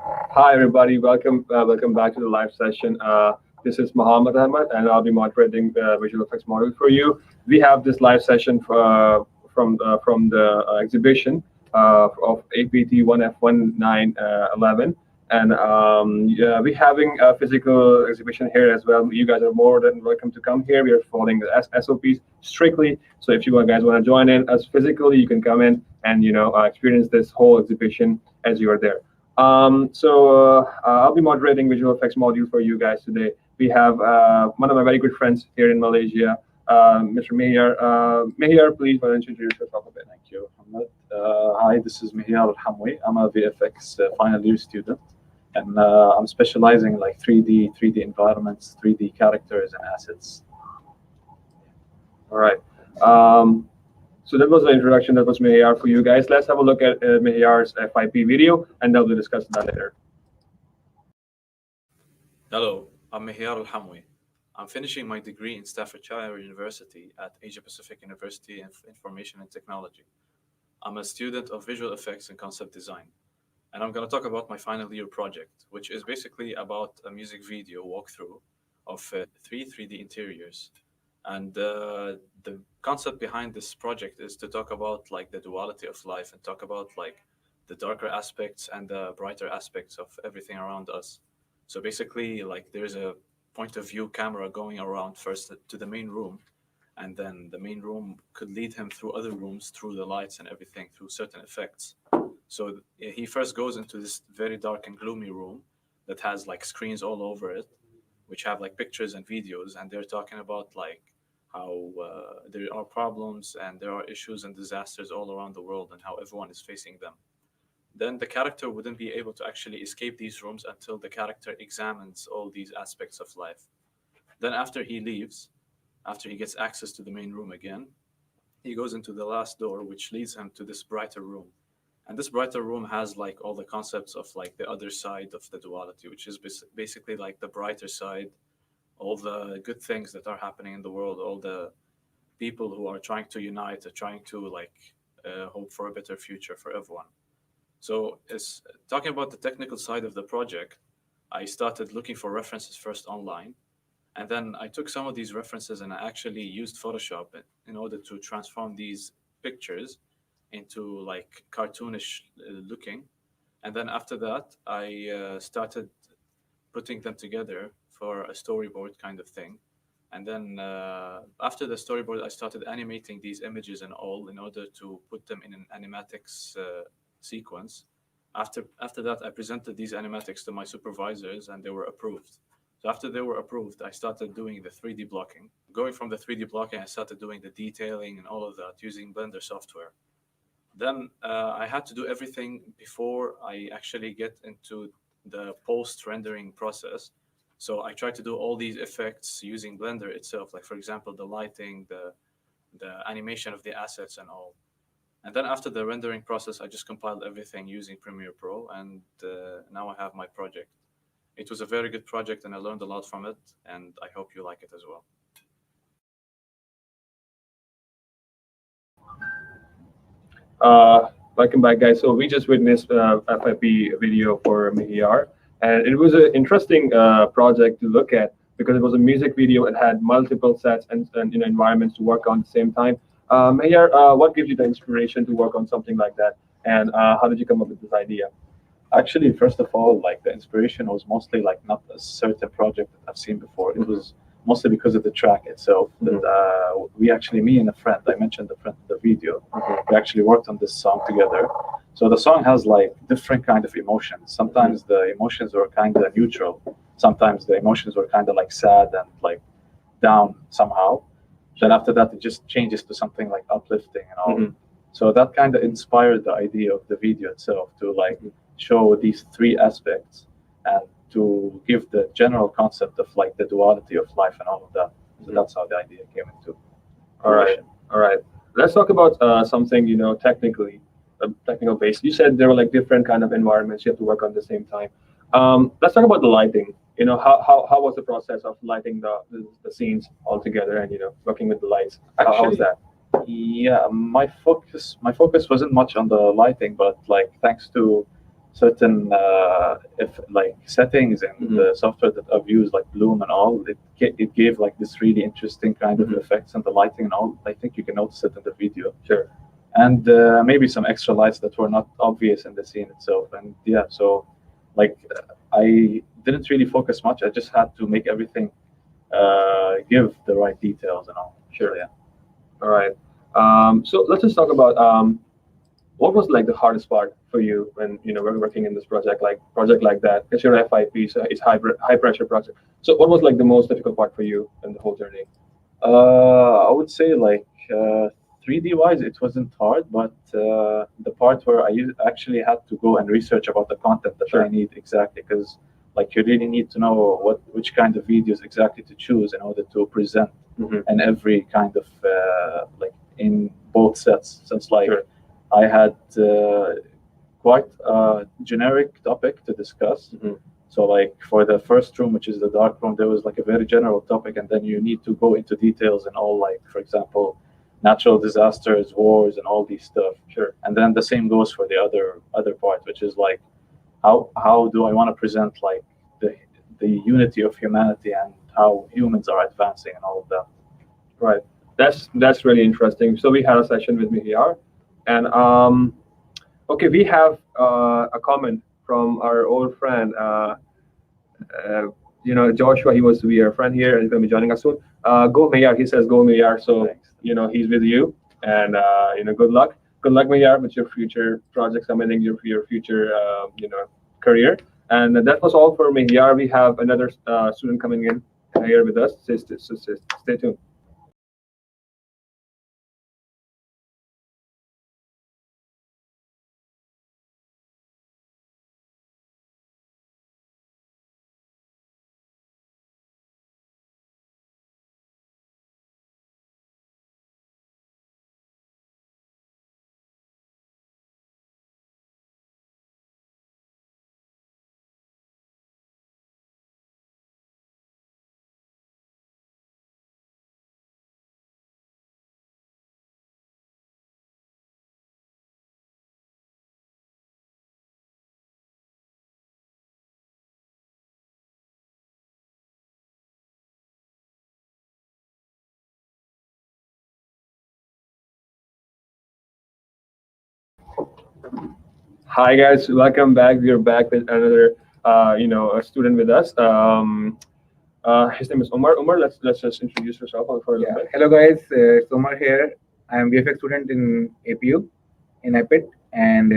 Hi, everybody. Welcome back to the live session. This is Muhammad Ahmad, and I'll be moderating the visual effects module for you. We have this live session from the exhibition of APT 1F1911, and yeah, we're having a physical exhibition here as well. You guys are more than welcome to come here. We are following the SOPs strictly. So if you guys want to join in us physically, you can come in and experience this whole exhibition as you are there. I'll be moderating visual effects module for you guys today. We have one of my very good friends here in Malaysia, Mr. Meher. Meher, please, why don't you introduce yourself a bit? Thank you, Muhammad. Hi, this is Meher Al-Hamwi. I'm a VFX final year student, and I'm specializing in like 3D environments, 3D characters, and assets. All right. So that was the introduction. That was Meher for you guys. Let's have a look at Meher's FIP video, and then we'll discuss that later. Hello, I'm Meher Al-Hamwi. I'm finishing my degree in Staffordshire University at Asia Pacific University of Information and Technology. I'm a student of visual effects and concept design, and I'm going to talk about my final year project, which is basically about a music video walkthrough of three 3D interiors. And the concept behind this project is to talk about like the duality of life and talk about like the darker aspects and the brighter aspects of everything around us. So basically, like there's a point of view camera going around first to the main room, and then the main room could lead him through other rooms, through the lights and everything, through certain effects. So he first goes into this very dark and gloomy room that has like screens all over it, which have like pictures and videos, and they're talking about like how there are problems and there are issues and disasters all around the world and how everyone is facing them. Then the character wouldn't be able to actually escape these rooms until the character examines all these aspects of life. Then after he leaves, after he gets access to the main room again, he goes into the last door, which leads him to this brighter room. And this brighter room has like all the concepts of like the other side of the duality, which is basically like the brighter side, all the good things that are happening in the world, all the people who are trying to unite, trying to like hope for a better future for everyone. So as talking about the technical side of the project, I started looking for references first online. And then I took some of these references and I actually used Photoshop in order to transform these pictures into like cartoonish looking. And then after that, I started putting them together for a storyboard kind of thing. And then after the storyboard, I started animating these images and all in order to put them in an animatics sequence. After that, I presented these animatics to my supervisors and they were approved. So after they were approved, I started doing the 3D blocking. Going from the 3D blocking, I started doing the detailing and all of that using Blender software. Then I had to do everything before I actually get into the post-rendering process. So I tried to do all these effects using Blender itself, like for example, the lighting, the animation of the assets and all. And then after the rendering process, I just compiled everything using Premiere Pro, and now I have my project. It was a very good project, and I learned a lot from it, and I hope you like it as well. Welcome back, guys. So we just witnessed FIP video for Meher, and it was an interesting project to look at because it was a music video. It had multiple sets and environments to work on at the same time. Meher, what gives you the inspiration to work on something like that, and how did you come up with this idea? Actually, first of all, like the inspiration was mostly like not a certain project that I've seen before. It was mostly because of the track itself. That we actually, me and a friend, I mentioned the friend in the video, we actually worked on this song together. So the song has like different kind of emotions. Sometimes the emotions were kind of neutral. Sometimes the emotions were kind of like sad and like down somehow. Then after that, it just changes to something like uplifting and all. So that kind of inspired the idea of the video itself to like show these three aspects and to give the general concept of like the duality of life and all of that. So that's how the idea came into fruition. All right. Let's talk about something technically, technical based. You said there were like different kind of environments you have to work on at the same time. Let's talk about the lighting. How was the process of lighting the scenes all together and working with the lights? How was that? Yeah, my focus wasn't much on the lighting, but like thanks to certain if like settings in Mhm. the software that I've used, like Bloom and all, it gave like this really interesting kind of Mhm. effects and the lighting and all. I think you can notice it in the video. Sure. And maybe some extra lights that were not obvious in the scene itself. And yeah, so like I didn't really focus much. I just had to make everything give the right details and all. Sure. So, yeah. All right. So let's just talk about what was like the hardest part for you when we're working in this project like that? Because you're FIP, so it's high pressure project. So what was like the most difficult part for you in the whole journey? I would say like 3D wise, it wasn't hard, but the part where actually had to go and research about the content that Sure. I need exactly, because like you really need to know which kind of videos exactly to choose in order to present Hmm. in every kind of like in both sets. Since like Sure. I had quite a generic topic to discuss. Mhm. So like for the first room, which is the dark room, there was like a very general topic, and then you need to go into details and all, like for example, natural disasters, wars, and all these stuff. Sure. And then the same goes for the other part, which is like how do I want to present like the unity of humanity and how humans are advancing and all of that. Right. That's really interesting. So we had a session with Mihyar, and okay, we have a comment from our old friend. Uh, Joshua. He was to be our friend here. He's going to be joining us soon. Go Mihyar. He says go Mihyar. So Thanks. he's with you, and good luck. Good luck, Mihyar, with your future projects, amending your future career. And that was all for Mihyar. We have another student coming in here with us. Stay tuned. Hi guys, welcome back. We're back with another, a student with us. His name is Umar. Umar, let's just introduce yourself for a little Yeah. bit. Hello guys, it's Omar here. I am VFX student in APU in IPIT, and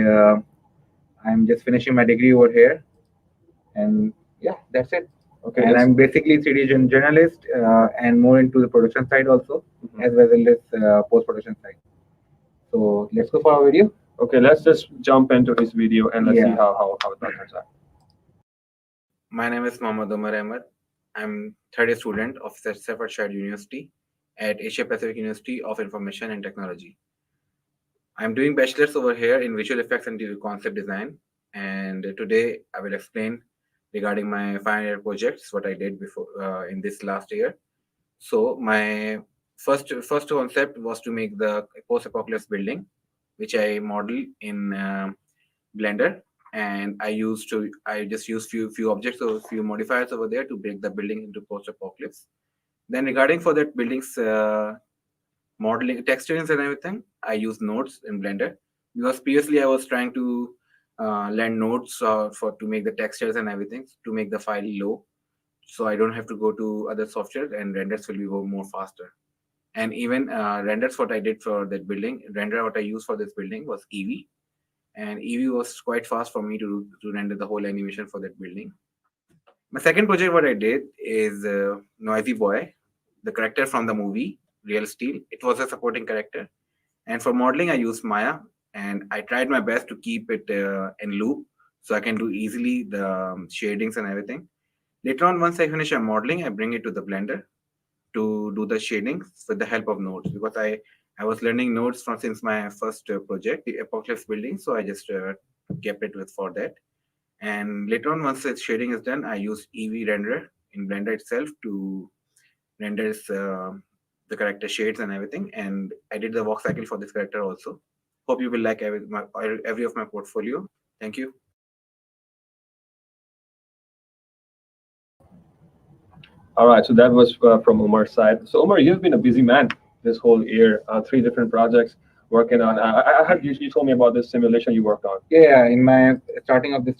I'm just finishing my degree over here. And yeah, that's it. Okay, And let's. I'm basically 3D journalist and more into the production side also, Mhm. as well as post production side. So let's go for our video. Okay, let's just jump into his video and let's see Yeah. how that turns out. My name is Mohammad Omar Ahmed. I'm third year student of Staffordshire University at Asia Pacific University of Information and Technology. I'm doing bachelor's over here in visual effects and concept design. And today I will explain regarding my final year projects, what I did before in this last year. So my first concept was to make the post-apocalypse building, which I modeled in Blender, and I just used few objects or few modifiers over there to break the building into post-apocalypse. Then regarding for that building's modeling textures and everything, I use nodes in Blender because previously I was trying to learn nodes for to make the textures and everything to make the file low, so I don't have to go to other software and renders will be go more faster. And even renders what I did for that building, render what I used for this building was Eevee, and Eevee was quite fast for me to render the whole animation for that building. My second project, what I did is Noisy Boy, the character from the movie Real Steel. It was a supporting character, and for modeling, I used Maya, and I tried my best to keep it in loop so I can do easily the shadings and everything. Later on, once I finish my modeling, I bring it to the Blender to do the shadings with the help of nodes because I was learning nodes from since my first project, the Apocalypse building. So I just kept it with for that. And later on, once the shading is done, I use Eevee renderer in Blender itself to render the character shades and everything. And I did the walk cycle for this character also. Hope you will like every of my portfolio. Thank you. All right, so that was from Umar's side. So Umar, you've been a busy man this whole year, 3 different projects working on. I heard you told me about this simulation you worked on. Yeah, in my starting of this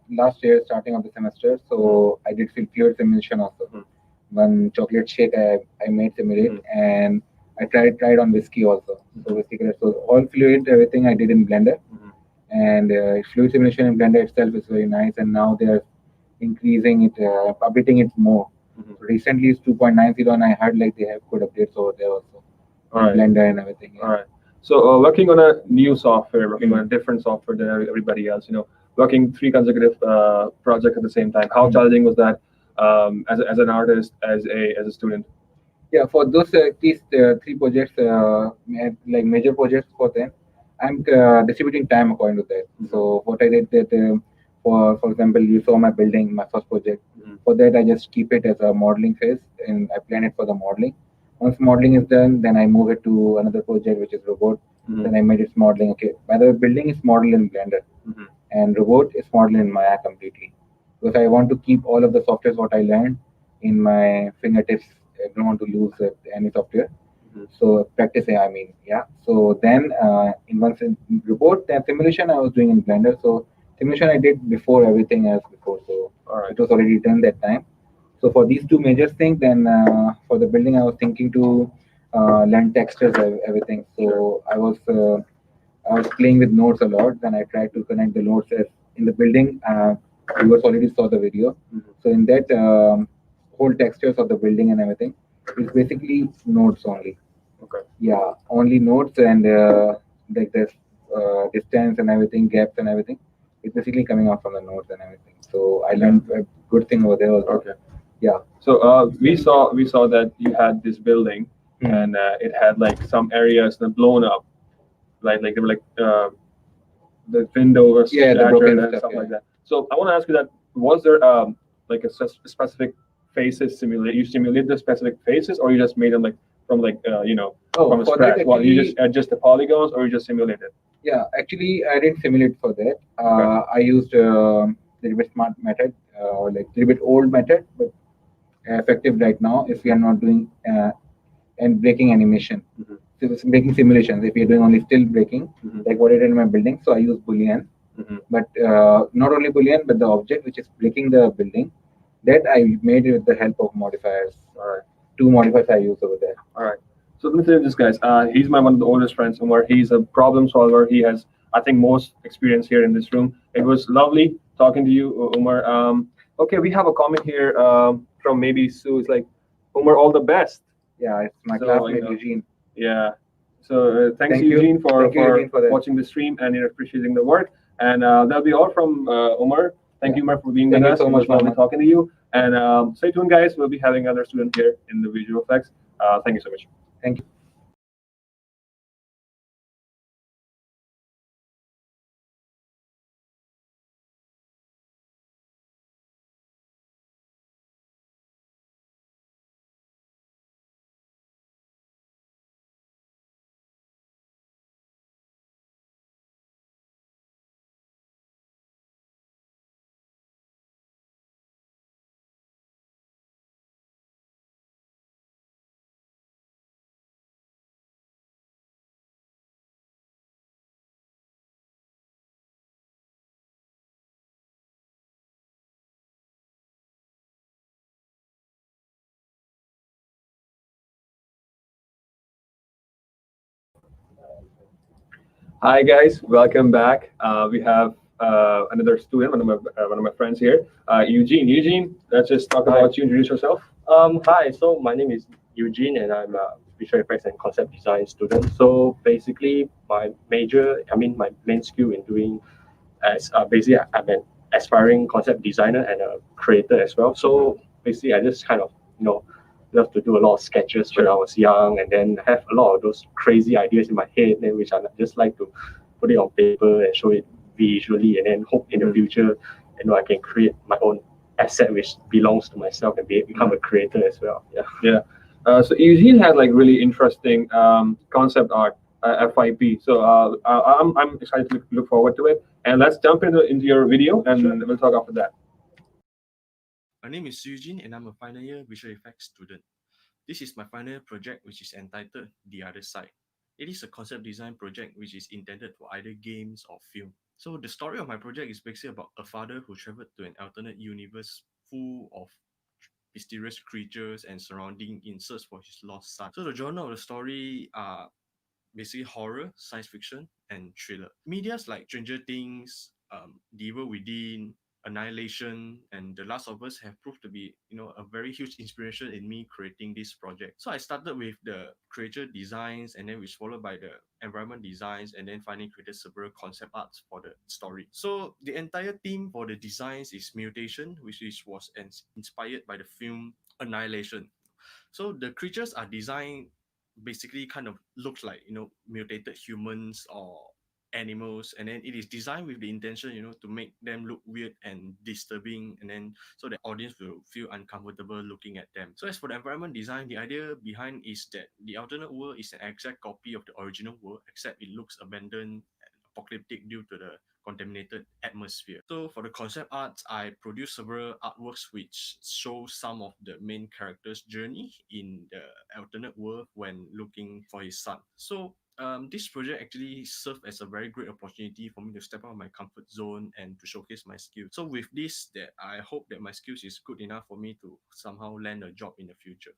last year, starting of the semester, so I did fluid simulation also. Mhm. One chocolate shake I made simulate, and I tried on whiskey also. So whiskey, so all fluid everything I did in Blender, Mhm. and fluid simulation in Blender itself is very nice. And now they are increasing it, updating it more. Mhm. So recently it's 2.90, and I heard like they have good updates over there also, All right. Blender and everything. All right. So working on a new software, working on a different software than everybody else, working 3 consecutive projects at the same time. How challenging was that as an artist, as a student? Yeah, for those these 3 projects, like major projects for them, I'm distributing time according to that. So what I did that, for example, you saw my building, my first project. Mhm. For that, I just keep it as a modeling phase, and I plan it for the modeling. Once modeling is done, then I move it to another project, which is robot. Mhm. Then I made its modeling. Okay, by the way, building is modeled in Blender, Mhm. and robot is modeled in Maya completely. Because I want to keep all of the softwares what I learned in my fingertips. I don't want to lose any software. Mhm. So practicing, I mean, yeah. So then in report, then simulation I was doing in Blender. So simulation I did before everything else before. So All right. it was already done that time. So for these 2 major things, then for the building, I was thinking to learn textures, everything. So I was playing with nodes a lot. Then I tried to connect the nodes as in the building. Viewers already saw the video. Mhm. So in that whole textures of the building and everything, it's basically nodes only. Okay. Yeah, only nodes and like this distance and everything, gaps and everything. It's basically coming out from the nodes and everything. So I learned a good thing over there also. Okay. Yeah. So we saw that you had this building, Hmm. and it had like some areas that blown up, like they were like the window was Yeah, the shattered broken and stuff, stuff yeah. like that. So I want to ask you that: was there like a specific faces simulate? You simulate the specific faces, or you just made them like from Oh, from for that scratch? Well, you just actually, adjust the polygons, or you just simulate it? yeah, actually, I didn't simulate for that. Okay. I used little bit smart method, or like little bit old method, but effective right now if we are not doing and breaking animation. Mhm. So it's breaking simulations. If you're doing only still breaking, Mhm. like what I did in my building, so I use Boolean, Mhm. but not only Boolean, but the object which is breaking the building, that I made with the help of modifiers. All right. 2 modifiers I use over there. All right. So let me tell you this, guys. He's one of the oldest friends, Umar. He's a problem solver. He has, I think, most experience here in this room. It was lovely talking to you, Umar. Okay, we have a comment here from maybe Sue. It's like, Umar, all the best. Yeah, it's my So, classmate Eugene. Yeah. So thanks, Thank you. Eugene, for Thank you, Eugene, for that. watching the stream and appreciating the work. And that'll be all from Umar. Thank you, Umar, for being Thank with you us. so It much, was lovely Mohammed. talking to you. And stay tuned, guys. We'll be having another student here in the visual effects. Thank you so much. Thank you. Hi, guys. Welcome back. We have another student, one of my friends here, Eugene. Eugene, let's just talk Hi. about you. Introduce yourself. Hi, so my name is Eugene and I'm a visual effects and concept design student. So basically, my main skill in doing basically I'm an aspiring concept designer and a creator as well. So basically, I just kind of love to do a lot of sketches when I was young, and then have a lot of those crazy ideas in my head, then which I just like to put it on paper and show it visually, and then hope in the future, I can create my own asset which belongs to myself and become a creator as well. Yeah. Yeah. So Eugene has like really interesting concept art, FIP. So I'm excited to look forward to it. And let's jump into your video, and we'll talk after that. My name is Eugene and I'm a final year visual effects student. This is my final year project, which is entitled The Other Side. It is a concept design project which is intended for either games or film. So the story of my project is basically about a father who traveled to an alternate universe full of mysterious creatures and surrounding in search for his lost son. So the genre of the story are basically horror, science fiction, and thriller. Medias like Stranger Things, The Evil Within, Annihilation, and The Last of Us have proved to be, a very huge inspiration in me creating this project. So I started with the creature designs, and then which followed by the environment designs, and then finally created several concept arts for the story. So the entire theme for the designs is mutation, which was inspired by the film Annihilation. So the creatures are designed basically kind of looks like mutated humans or animals, and then it is designed with the intention to make them look weird and disturbing, and then so the audience will feel uncomfortable looking at them. So as for the environment design, the idea behind is that the alternate world is an exact copy of the original world, except it looks abandoned and apocalyptic due to the contaminated atmosphere. So for the concept arts, I produced several artworks which show some of the main character's journey in the alternate world when looking for his son. So this project actually served as a very great opportunity for me to step out of my comfort zone and to showcase my skills. So with this, that I hope that my skills is good enough for me to somehow land a job in the future.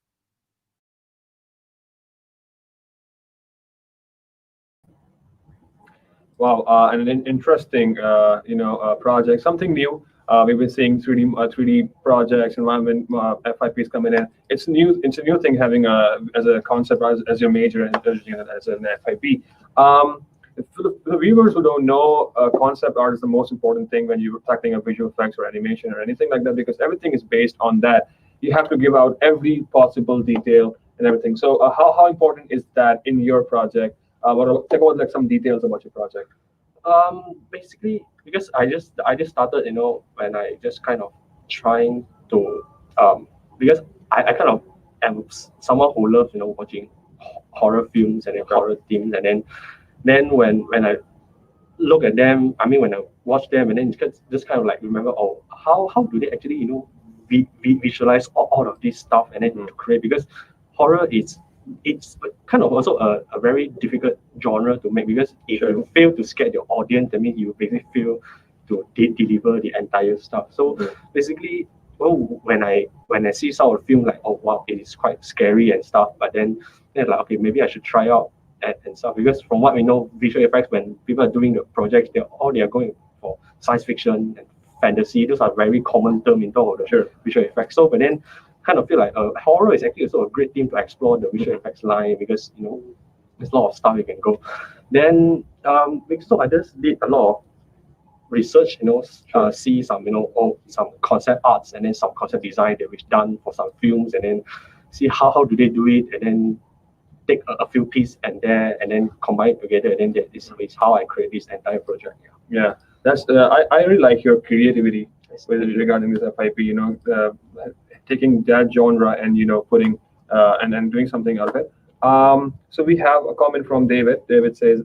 Wow, and an interesting, project, something new. We've been seeing 3D projects, environment FIPs coming in. It's new. It's a new thing having as a concept as your major and as an FIP. For the viewers who don't know, concept art is the most important thing when you're tackling a visual effects or animation or anything like that, because everything is based on that. You have to give out every possible detail and everything. So, how important is that in your project? Talk about like some details about your project. Basically, because I just started, when I just kind of trying to because I kind of am someone who loves, watching horror films and then horror themes, and then when I look at them, I mean when I watch them, and then just kind of like remember, oh, how do they actually, visualize all of this stuff and then to create, because horror is it's kind of also a very difficult genre to make, because if you fail to scare your audience, that means you basically fail to deliver the entire stuff. So basically, well, when I see some of the film, like, oh wow, it is quite scary and stuff, but then like, okay, maybe I should try out and stuff, because from what we know, visual effects, when people are doing the projects, they are going for science fiction and fantasy. Those are very common terms in terms of the visual effects. So but then kind of feel like horror is actually also a great theme to explore the visual effects line, because there's a lot of stuff you can go. Then so I just did a lot of research, see some some concept arts and then some concept design that we've done for some films, and then see how do they do it, and then take a few pieces and then combine it together, and then that is how I create this entire project. Yeah, that's I really like your creativity regarding this FIP. Taking that genre and putting and then doing something out of it. So we have a comment from David. David says,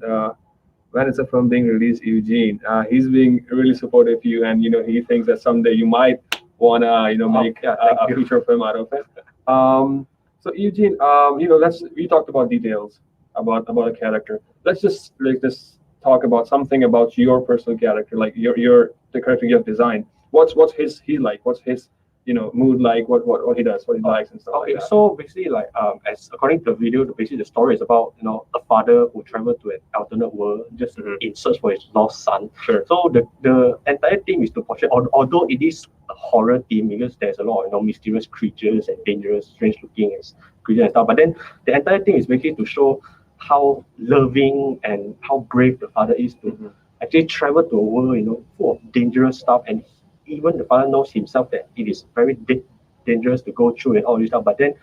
when is the film being released, Eugene? He's being really supportive of you, and he thinks that someday you might wanna make a feature film out of it. So Eugene, we talked about details about a character. Let's just talk about something about your personal character, like the character you have designed. What's he like? What's his mood like? What he does, what he likes and stuff. Okay, like that. so basically, like as according to the video, basically the story is about a father who traveled to an alternate world just in search for his lost son. Sure. So the entire theme is to portray, although it is a horror theme, because there's a lot of mysterious creatures and dangerous, strange looking creatures and stuff. But then the entire thing is basically to show how loving and how brave the father is to actually travel to a world full of dangerous stuff, and even the father knows himself that it is very dangerous to go through and all this stuff, but then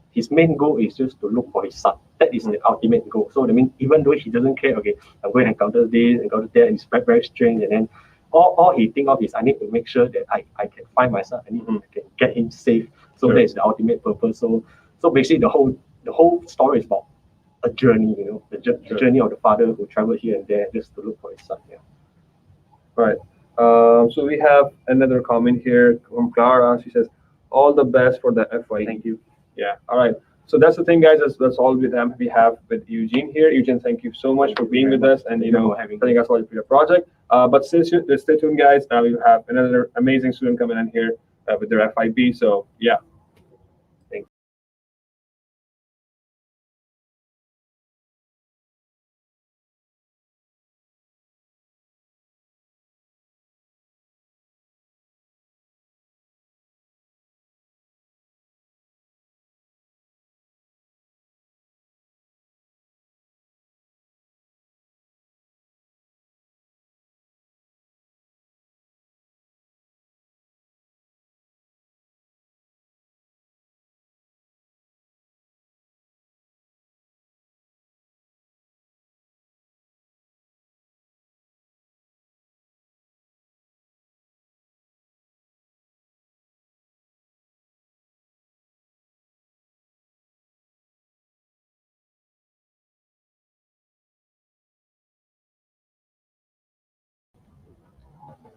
his main goal is just to look for his son. That is the ultimate goal. So I mean, even though he doesn't care, okay, I'm going to encounter this, encounter that, and it's very, very strange, and then all he think of is, I need to make sure that I can find my son, I can get him safe. So that is the ultimate purpose. So basically the whole story is about a journey, the journey of the father who traveled here and there just to look for his son. Yeah. Right. So we have another comment here from Clara. She says, all the best for the FY. Thank you. Yeah. All right. So that's the thing, guys. That's all with them we have with Eugene here. Eugene, thank you so much for being with us and telling us all your project. But stay tuned, guys. We have another amazing student coming in here with their FIP. So yeah. Thank you.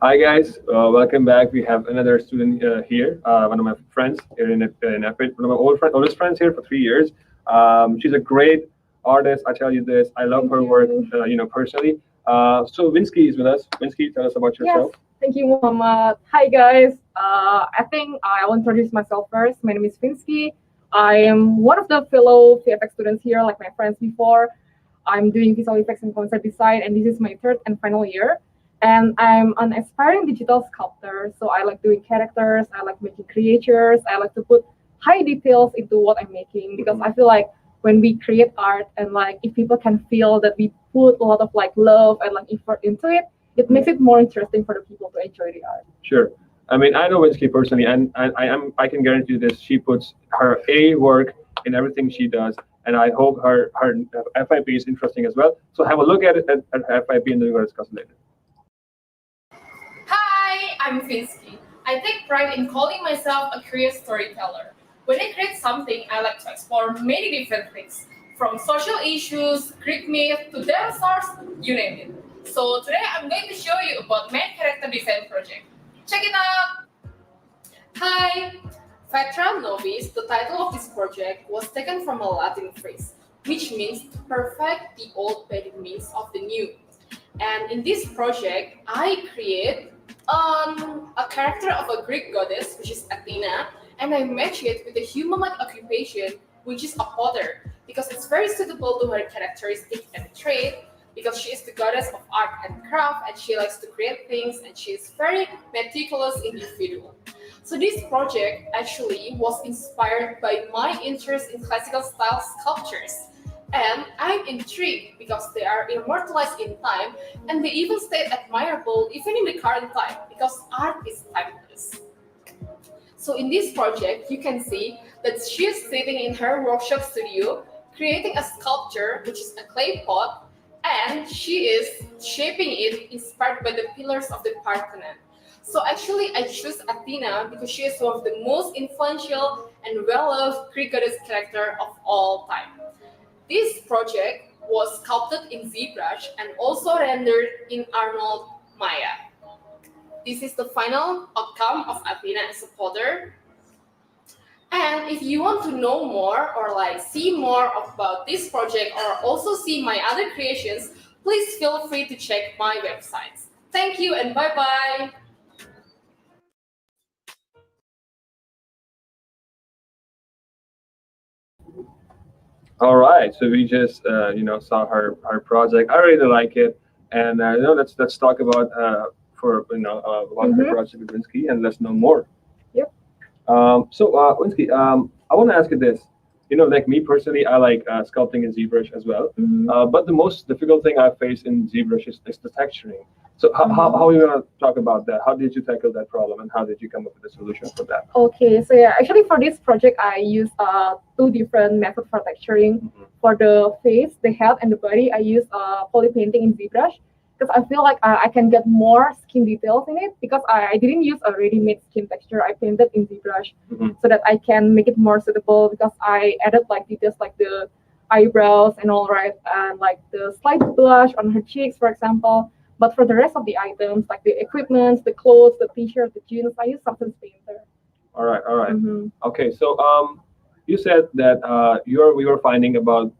Hi guys, welcome back. We have another student here, one of my friends here in FH, one of my oldest friends here for 3 years. She's a great artist. I tell you this, I love her work, personally. So Winsky is with us. Winsky, tell us about yourself. Yes, thank you, Muhammad. Hi, guys. I think I will introduce myself first. My name is Winsky. I am one of the fellow VFX students here, like my friends before. I'm doing visual effects and concept design, and this is my third and final year. And I'm an aspiring digital sculptor, so I like doing characters, I like making creatures, I like to put high details into what I'm making because I feel like when we create art and like if people can feel that we put a lot of like love and like effort into it, it makes it more interesting for the people to enjoy the art. Sure. I mean, I know Winsky personally, and I can guarantee you this. She puts her A work in everything she does, and I hope her FIP is interesting as well. So have a look at it at her FIP, and then we'll discuss it later. Hi, I'm Finsky. I take pride in calling myself a career storyteller. When I create something, I like to explore many different things, from social issues, Greek myth, to dinosaurs, you name it. So today I'm going to show you about main character design project. Check it out! Hi! Veteran Novice, the title of this project, was taken from a Latin phrase, which means to perfect the old by the means of the new. And in this project, I create a character of a Greek goddess, which is Athena, and I match it with a human-like occupation, which is a potter, because it's very suitable to her characteristic and trait, because she is the goddess of art and craft, and she likes to create things, and she is very meticulous individual. So this project actually was inspired by my interest in classical style sculptures. And I'm intrigued because they are immortalized in time and they even stay admirable even in the current time because art is timeless. So in this project, you can see that she is sitting in her workshop studio creating a sculpture, which is a clay pot, and she is shaping it inspired by the pillars of the Parthenon. So actually, I choose Athena because she is one of the most influential and well-loved Greek goddess character of all time. This project was sculpted in ZBrush and also rendered in Arnold Maya. This is the final outcome of Athena as a potter. And if you want to know more or like see more about this project or also see my other creations, please feel free to check my websites. Thank you and bye-bye. All right, so we just saw her project. I really like it, and let's talk about about her project with Winsky, and let's know more. Yep. So Winsky, I want to ask you this. Like me personally, I like sculpting in ZBrush as well. But the most difficult thing I face in ZBrush is the texturing. So how are you gonna talk about that? How did you tackle that problem, and how did you come up with a solution for that? Okay, so yeah, actually for this project, I use two different methods for texturing. For the face, the head, and the body, I use poly painting in ZBrush because I feel like I can get more skin details in it because I didn't use a ready-made skin texture. I painted in ZBrush so that I can make it more suitable because I added like details like the eyebrows and all right, and like the slight blush on her cheeks, for example. But for the rest of the items, like the equipment, the clothes, the t-shirt, the jeans, I use Substance Painter. All right, all right. Mhm. Okay, so you said that we were finding about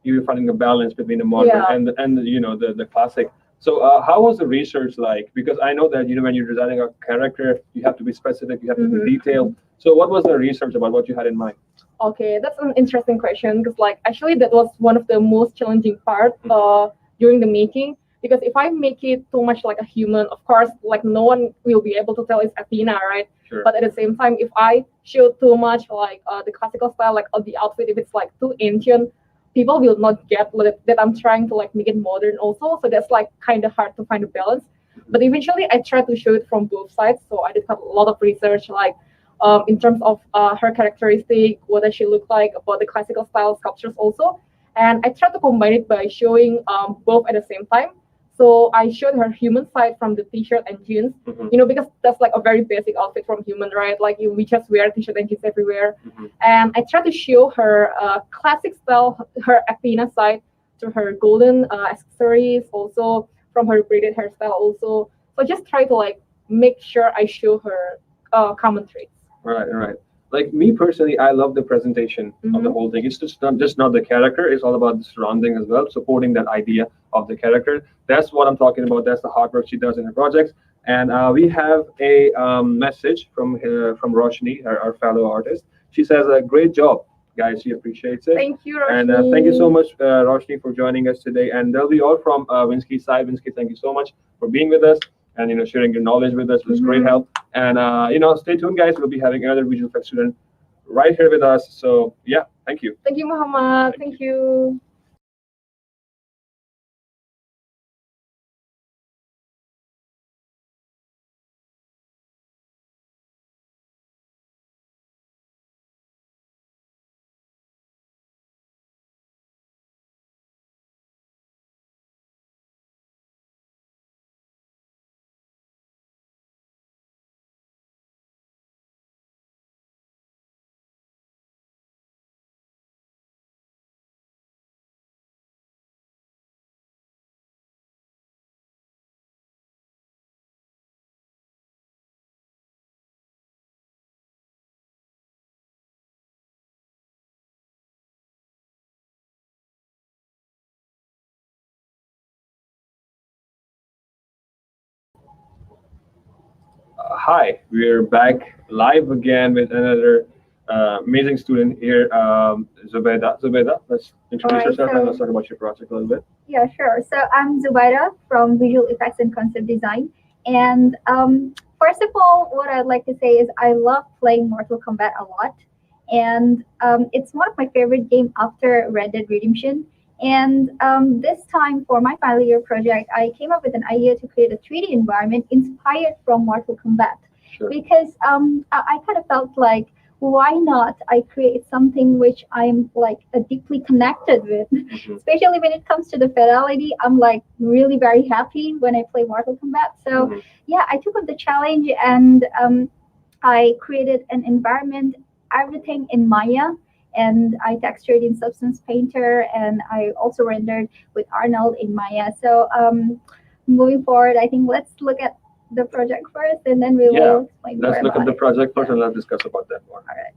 you were finding a balance between the modern Yeah. and the classic. So how was the research like? Because I know that when you're designing a character, you have to be specific, you have to be Mhm. detailed. So what was the research about what you had in mind? Okay, that's an interesting question because, like, actually, that was one of the most challenging part during the making. Because if I make it too much like a human, of course, like no one will be able to tell it's Athena, right? Sure. But at the same time, if I show too much like the classical style, like of the outfit, if it's like too ancient, people will not get that I'm trying to like make it modern also. So that's like kind of hard to find a balance. But eventually, I try to show it from both sides. So I did a lot of research, like in terms of her characteristic, what does she look like, about the classical style sculptures also. And I tried to combine it by showing both at the same time. So I showed her human side from the t-shirt and jeans, Mhm. because that's like a very basic outfit from human, right? Like we just wear t-shirt and jeans everywhere. Mhm. And I tried to show her classic style, her Athena side, to her golden accessories, also from her braided hairstyle also. So I just try to like make sure I show her common traits. Right, right. Like me personally, I love the presentation of the Mhm. whole thing. It's just not the character. It's all about the surrounding as well, supporting that idea of the character. That's what I'm talking about. That's the hard work she does in her projects. And we have a message from Roshni, our fellow artist. She says, "Great job, guys. She appreciates it." Thank you, And Roshni. thank you so much, Roshni, for joining us today. And that'll be all from Winsky's side. Winsky, thank you so much for being with us and sharing your knowledge with us. It was great Mhm. help. And stay tuned, guys. We'll be having another visual effects student right here with us. So yeah, thank you. Thank you, Muhammad. Thank you. Hi, we're back live again with another amazing student here, Zubeda. Zubeda, let's introduce Alright, yourself and so let's talk about your project a little bit. yeah, sure. So I'm Zubaida from Visual Effects and Concept Design. And first of all, what I'd like to say is I love playing Mortal Kombat a lot. And it's one of my favorite games after Red Dead Redemption. And this time for my final year project, I came up with an idea to create a 3D environment inspired from Mortal Kombat. Sure. Because I kind of felt like, why not I create something which I'm like deeply connected with, Mhm. especially when it comes to the fidelity. I'm like really very happy when I play Mortal Kombat. So Mhm. yeah, I took up the challenge and I created an environment, everything in Maya, and I textured in Substance Painter, and I also rendered with Arnold in Maya. So moving forward, I think let's look at the project first, and then we Yeah, will explain more let's look at about the it. project first and let's discuss about that more. All right.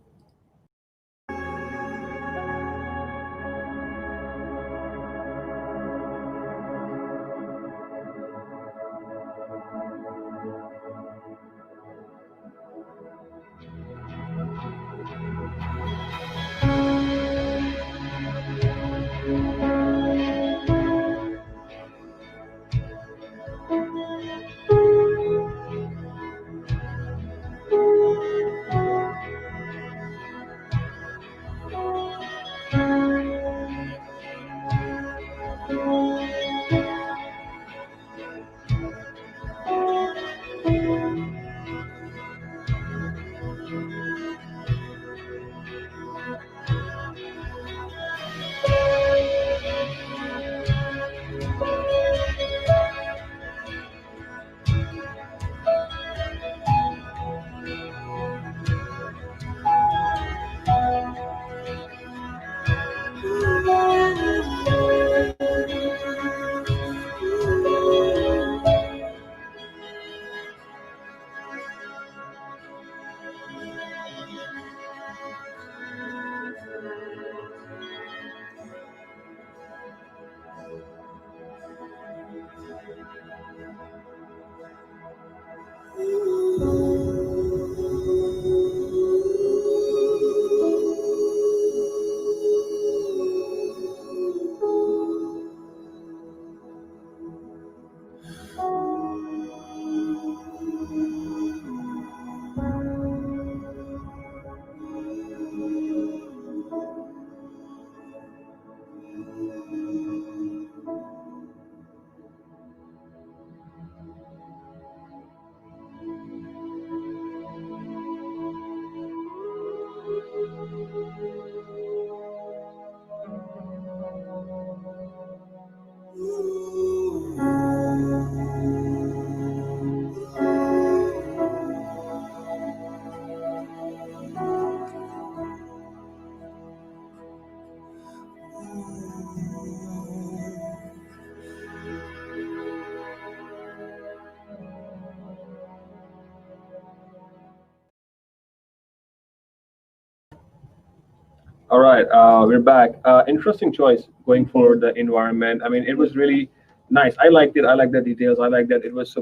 All right, we're back. Interesting choice going for the environment. I mean, it was really nice. I liked it. I like the details. I like that it was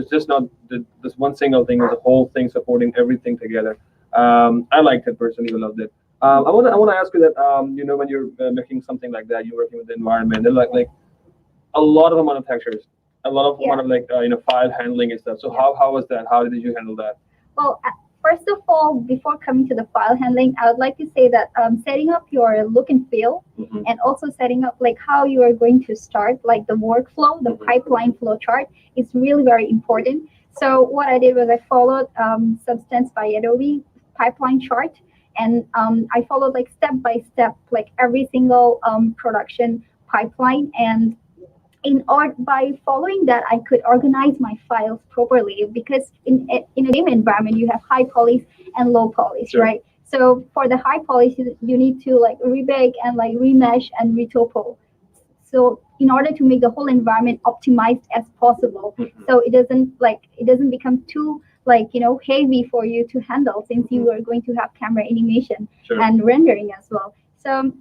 just not this one single thing. It was a whole thing supporting everything together. I liked it personally. I loved it. I want to ask you that when you're making something like that, you're working with the environment. They're like a lot of amount of textures, a lot of Yeah. amount of file handling and stuff. So how was that? How did you handle that? Well, first of all, before coming to the file handling, I would like to say that setting up your look and feel, Mhm. and also setting up like how you are going to start, like the workflow, the Mhm. pipeline flow chart is really very important. So what I did was I followed Substance by Adobe pipeline chart, and I followed like step by step, like every single production pipeline, and by following that I could organize my files properly, because in a game environment you have high polish and low polish, Sure. right? So for the high polish you need to like rebake and like remesh and retopo, so in order to make the whole environment optimized as possible, Mhm. so it doesn't become too heavy for you to handle, since you are going to have camera animation Sure. and rendering as well. So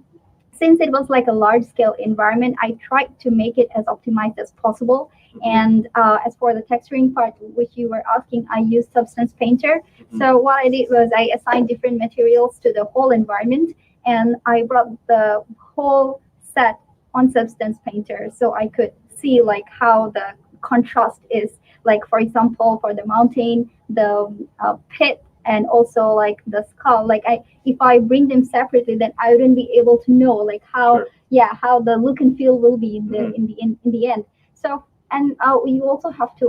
since it was like a large scale environment, I tried to make it as optimized as possible. And as for the texturing part, which you were asking, I used Substance Painter. Mhm. So what I did was I assigned different materials to the whole environment, and I brought the whole set on Substance Painter, so I could see like how the contrast is. Like for example, for the mountain, the pit, and also like the skull. Like if I bring them separately, then I wouldn't be able to know like how Sure. how the look and feel will be in the Mhm. in the end. So and you also have to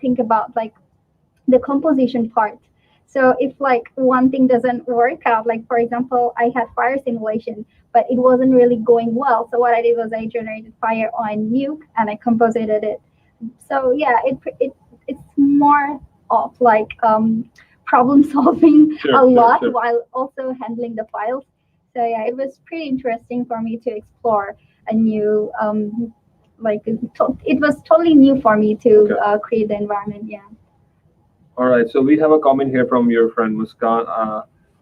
think about like the composition part. So if like one thing doesn't work out, like for example, I had fire simulation, but it wasn't really going well. So what I did was I generated fire on Nuke and I composited it. So yeah, it's more of like problem solving Sure, a sure, lot sure. while also handling the files. So yeah, it was pretty interesting for me to explore a new it was totally new for me to Okay. create the environment. Yeah. All right, so we have a comment here from your friend Muskan.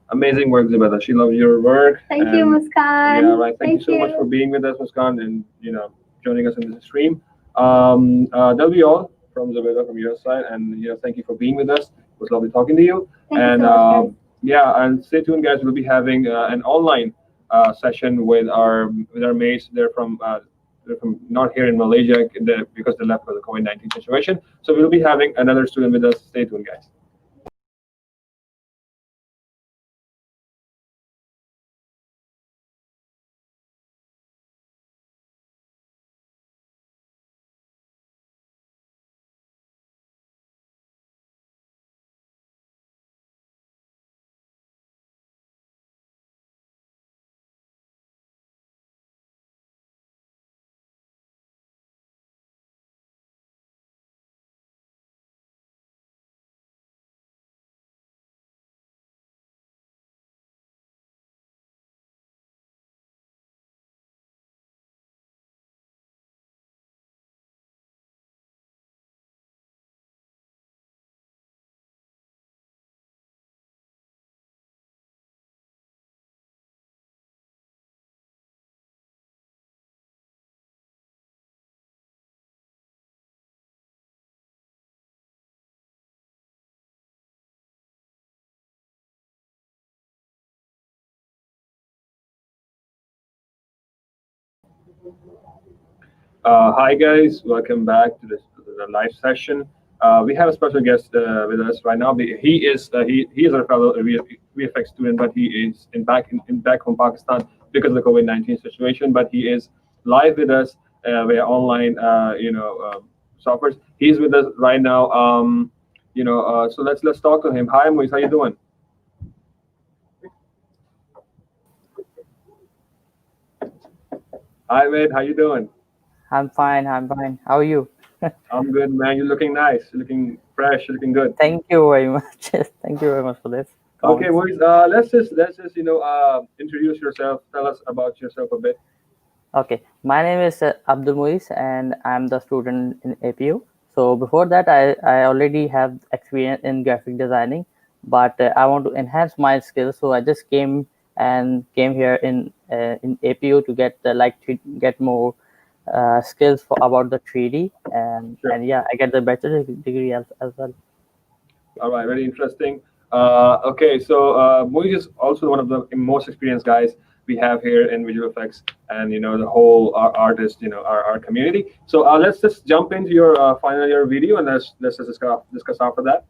Amazing work, Zubeda. She loves your work. Thank you, and- Muskan. Yeah, right. Thank you so much for being with us, Muskan, and joining us in this stream. That'll be all from Zubeda from your side, and thank you for being with us. It was lovely talking to you. Thank and you so much, guys. yeah, and stay tuned, guys. We'll be having an online session with our mates. They're from not here in Malaysia because they left for the COVID-19 situation. So we'll be having another student with us. Stay tuned, guys. Hi guys, welcome back to the live session. We have a special guest with us right now. He is our fellow VFX student, but he is back from Pakistan because of the COVID-19 situation. But he is live with us via online software. He's with us right now. So let's talk to him. Hi, Moise, how you doing? Hi, mate, how you doing? I'm fine. I'm fine. How are you? I'm good, man. You're looking nice. You're looking fresh. You're looking good. Thank you very much. Thank you very much for this. Okay, Moise, let's just introduce yourself. Tell us about yourself a bit. Okay. My name is Abdul Muiz and I'm the student in APU. So before that, I already have experience in graphic designing, but I want to enhance my skills. So I just came and came here in APU to get get more skills about the 3D, and yeah, I get the bachelor degree as well. All right, very interesting. Okay, so Moiz is also one of the most experienced guys we have here in visual effects, and the whole artist, our community. So let's just jump into your final year video, and let's just discuss after that.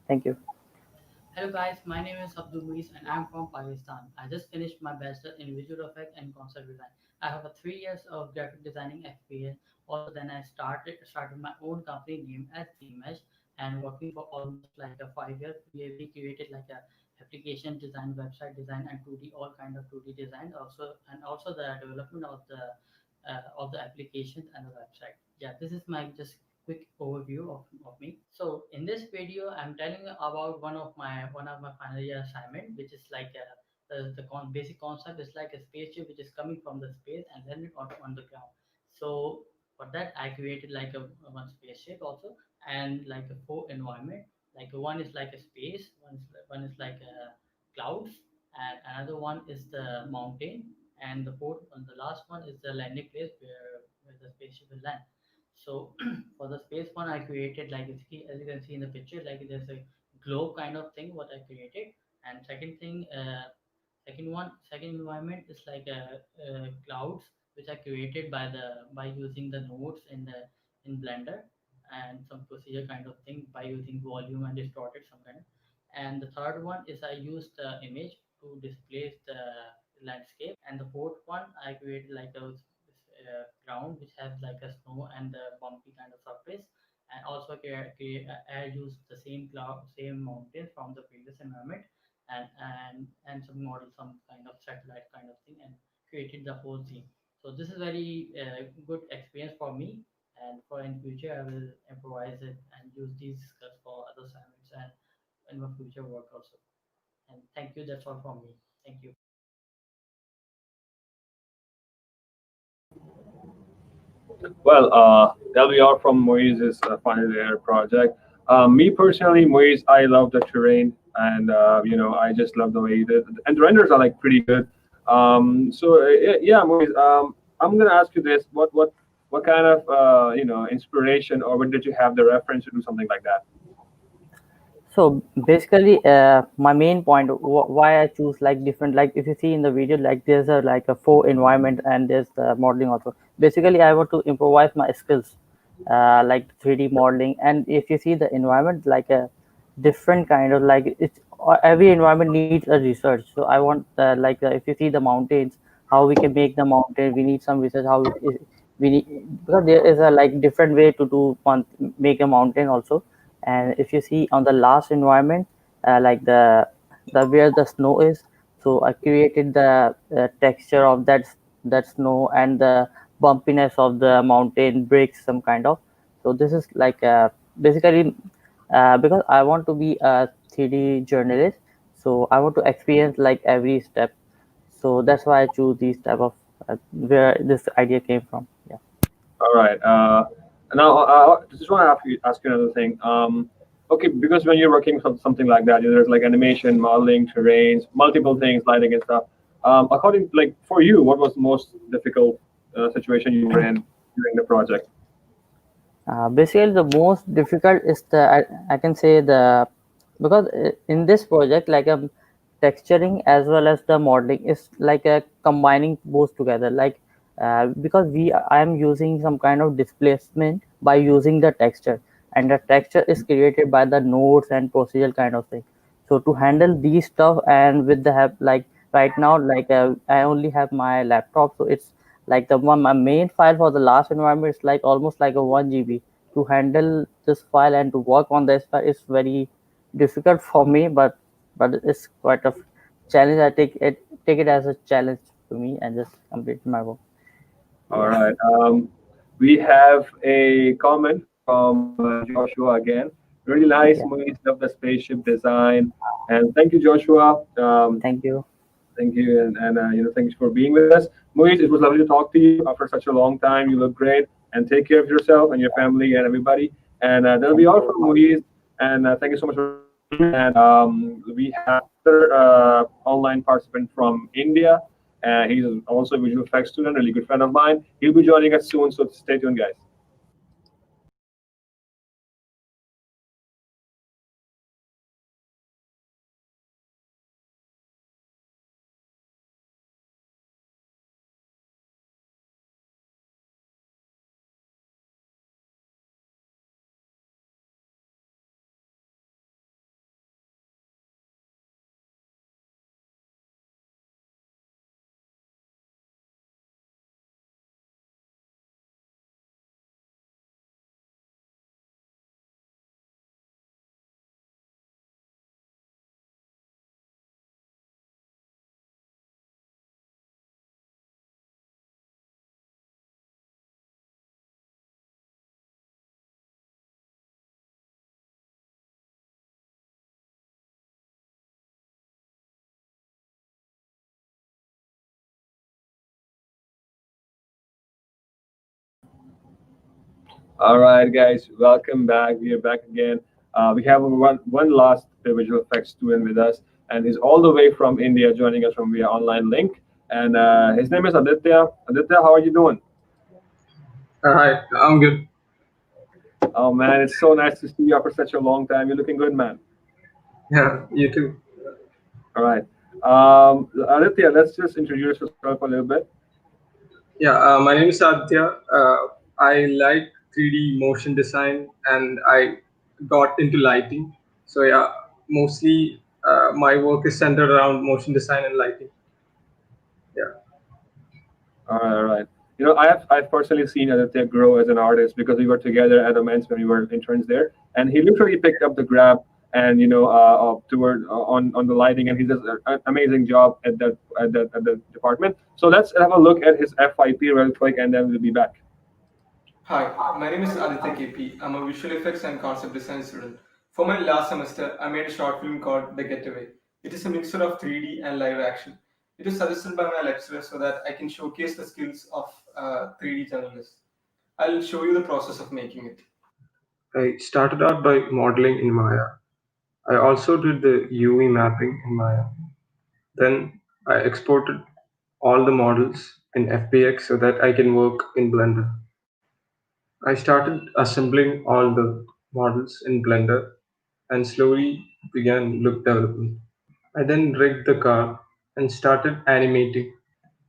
Thank you. Hello guys, my name is Abdul Muiz and I'm from Pakistan. I just finished my bachelor in visual effects and concept design. I have a 3 years of graphic designing experience. Also, then I started my own company named as Mesh and working for almost like a 5 years. We created like a application design, website design, and 2D all kind of 2D design. Also the development of the applications and the website. Yeah, this is my just quick overview of me. So in this video, I'm telling you about one of my final year assignment, which is like basic concept is like a spaceship which is coming from the space and landed on the ground. So for that, I created like a one spaceship also, and like a 4 environment. Like one is like a space, one is like a clouds, and another one is the mountain, and the fourth one, the last one is the landing place where the spaceship will land. So for the space one, I created like as you can see in the picture, like there's a globe kind of thing what I created. And second thing, second environment is like clouds which are created by using the nodes in Blender and some procedure kind of thing by using volume and distorted some kind of. And the third one is I used the image to displace the landscape. And the fourth one I created like a ground which has like a snow and a bumpy kind of surface. And also I used the same mountain from the previous environment, and some model, some kind of satellite kind of thing, and created the whole scene. So this is very good experience for me, and for in future I will improvise it and use these skills for other assignments and in my future work also. And thank you. That's all from me. Thank you. Well, that'll be all from Moiz's final year project. Me personally, Moiz, I love the terrain, and I just love the way you did, and the renders are like pretty good. Yeah, Moiz, I'm gonna ask you this: what kind of inspiration, or when did you have the reference to do something like that? So basically, my main point why I choose like different, like if you see in the video, like there's like a 4 environment and there's the modeling also. Basically, I want to improvise my skills, like 3D modeling. And if you see the environment, like a different kind of like every environment needs a research. So I want if you see the mountains, how we can make the mountain, we need some research how we need, because there is a like different way to do make a mountain also. And if you see on the last environment, like the where the snow is, so I created the texture of that snow and the bumpiness of the mountain breaks some kind of. So this is like basically because I want to be a 3D journalist, so I want to experience like every step. So that's why I choose these type of where this idea came from. Yeah. All right. Now, I just want to ask you another thing. Okay, because when you're working on something like that, there's like animation, modeling, terrains, multiple things, lighting and stuff. According, like for you, what was the most difficult situation you were in during the project? Basically, the most difficult is I can say because in this project, like texturing as well as the modeling is like combining both together. Like because I am using some kind of displacement by using the texture, and the texture is created by the nodes and procedural kind of thing. So to handle these stuff, and with the help, like right now, like I only have my laptop, so it's like my main file for the last environment is like almost like a 1 GB. To handle this file and to work on this file is very difficult for me, but it's quite a challenge. I take it as a challenge to me and just complete my work. All right. We have a comment from Joshua again. Really nice. Yeah. Movies, love the spaceship design, and thank you, Joshua. Thank you. Thank you, and thanks for being with us. Moiz, it was lovely to talk to you after such a long time. You look great, and take care of yourself and your family and everybody. And that'll be all from Moiz. And thank you so much for And we have another online participant from India. He's also a visual effects student, really good friend of mine. He'll be joining us soon, so stay tuned, guys. All right, guys, welcome back. We are back again. We have one last visual effects student with us, and he's all the way from India, joining us from via online link. And his name is Aditya. Aditya, how are you doing? Hi, I'm good. Oh man, it's so nice to see you after such a long time. You're looking good, man. Yeah, you too. All right, Aditya, let's just introduce yourself a little bit. Yeah, my name is Aditya. I like 3D motion design and I got into lighting. So, yeah, mostly my work is centered around motion design and lighting. Yeah. All right, all right. You know, I've personally seen Aditya grow as an artist because we were together at Immense when we were interns there, and he literally picked up the grab and toward on the lighting, and he does an amazing job at that department. So let's have a look at his FYP real quick, and then we'll be back. Hi, my name is Aditya KP. I'm a visual effects and concept design student. For my last semester, I made a short film called The Getaway. It is a mixture of 3D and live action. It was suggested by my lecturer so that I can showcase the skills of 3D journalists. I'll show you the process of making it. I started out by modeling in Maya. I also did the UV mapping in Maya. Then I exported all the models in FBX so that I can work in Blender. I started assembling all the models in Blender and slowly began look development. I then rigged the car and started animating.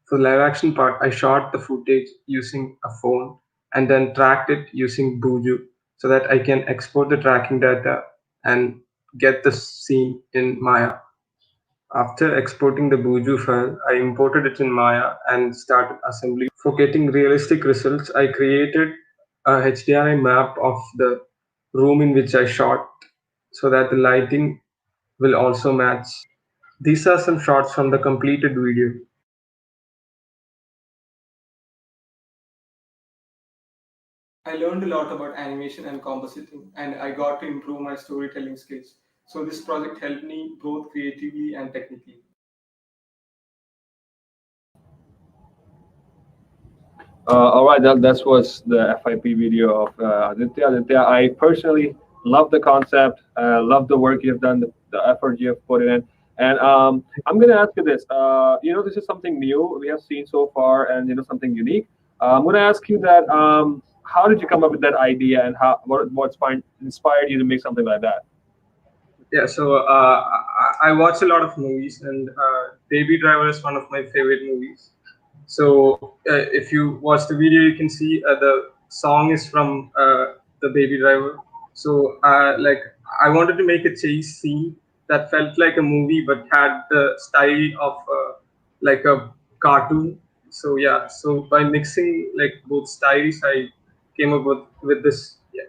For the live action part, I shot the footage using a phone and then tracked it using Buju so that I can export the tracking data and get the scene in Maya. After exporting the Buju file, I imported it in Maya and started assembly. For getting realistic results, I created a HDRI map of the room in which I shot so that the lighting will also match. These are some shots from the completed video. I learned a lot about animation and compositing, and I got to improve my storytelling skills. So this project helped me both creatively and technically. All right, that was the FIP video of Aditya. Aditya, I personally love the concept, love the work you've done, the effort you've put in. And I'm going to ask you this. This is something new we have seen so far, and something unique. I'm going to ask you that. How did you come up with that idea, and what inspired you to make something like that? Yeah, so I watch a lot of movies, and Baby Driver is one of my favorite movies. So if you watch the video, you can see the song is from the Baby Driver. So like I wanted to make a chase scene that felt like a movie but had the style of like a cartoon. So yeah, so by mixing like both styles, I came up with this. Yeah.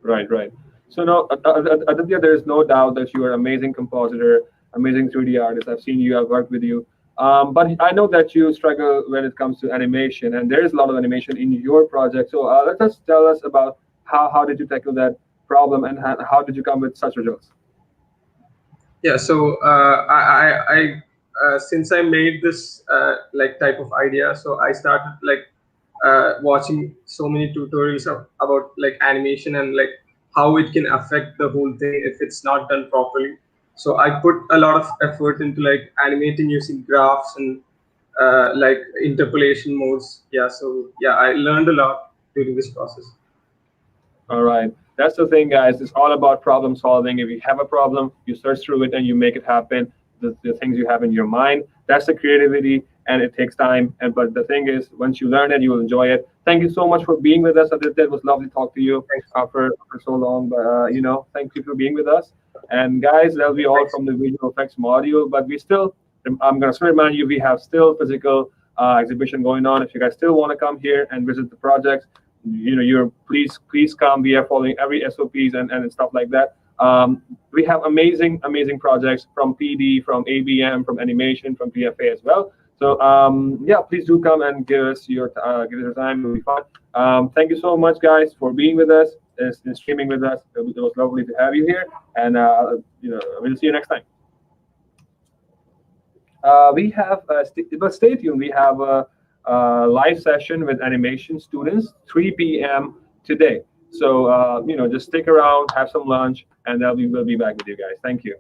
Right, right. So no, Aditya, there is no doubt that you are an amazing compositor, amazing 3D artist. I've seen you, I've worked with you. But I know that you struggle when it comes to animation, and there is a lot of animation in your project. So let us tell us about how did you tackle that problem, and how did you come with such results? Yeah, so since I made this like type of idea, so I started like watching so many tutorials about like animation and like how it can affect the whole thing if it's not done properly. So I put a lot of effort into like animating using graphs and like interpolation modes. Yeah, so yeah, I learned a lot during this process. All right. That's the thing, guys. It's all about problem solving. If you have a problem, you search through it and you make it happen. The things you have in your mind, that's the creativity, and it takes time. And but the thing is, once you learn it, you will enjoy it. Thank you so much for being with us, Aditya. It was lovely to talk to you for so long. But thank you for being with us. And guys, that'll be all from the visual effects module. But I'm gonna still remind you, we have still physical exhibition going on. If you guys still want to come here and visit the projects, you're please come. We are following every SOPs and stuff like that. We have amazing projects from PD, from ABM, from animation, from PFA as well. So please do come and give us your time. It'll be fun. Thank you so much, guys, for being with us and streaming with us. It was lovely to have you here, and we'll see you next time. We have, but stay tuned. We have a live session with animation students, 3 p.m. today. So just stick around, have some lunch, and we'll be back with you guys. Thank you.